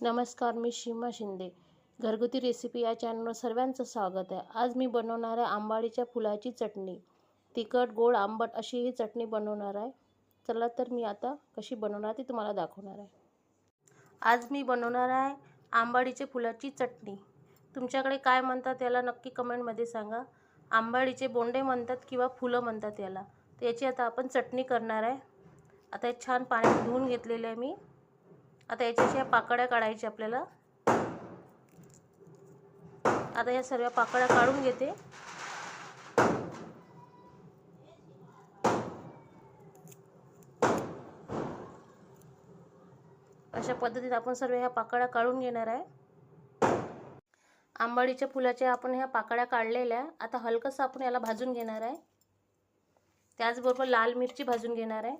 नमस्कार, मी सीमा शिंदे. घरगुती रेसिपी या चॅनलवर सर्वांचं स्वागत आहे. आज मी बनवणार आहे आंबाडीच्या फुलाची चटणी. तिखट, गोड, आंबट अशी ही चटणी बनवणार आहे. चला तर मी आता कशी बनवणार ती तुम्हाला दाखवणार आहे. आज मी बनवणार आहे आंबाडीच्या फुलाची चटणी. तुमच्याकडे काय म्हणतात याला नक्की कमेंटमध्ये सांगा. आंबाडीचे बोंडे म्हणतात किंवा फुलं म्हणतात याला. तर याची आता आपण चटणी करणार आहे. आता हे छान पाण्यात धुवून घेतलेले आहे मी. आता याच्या पाकळ्या काढायच्या आपल्याला. आता या सर्व पाकळ्या काढून घेते. अशा पद्धतीने आपण सर्व ह्या पाकळ्या काढून घेणार आहे. आंबाडीच्या फुलाच्या आपण ह्या पाकळ्या काढलेल्या. आता हलकंसं आपण याला भाजून घेणार आहे. त्याचबरोबर लाल मिरची भाजून घेणार आहे.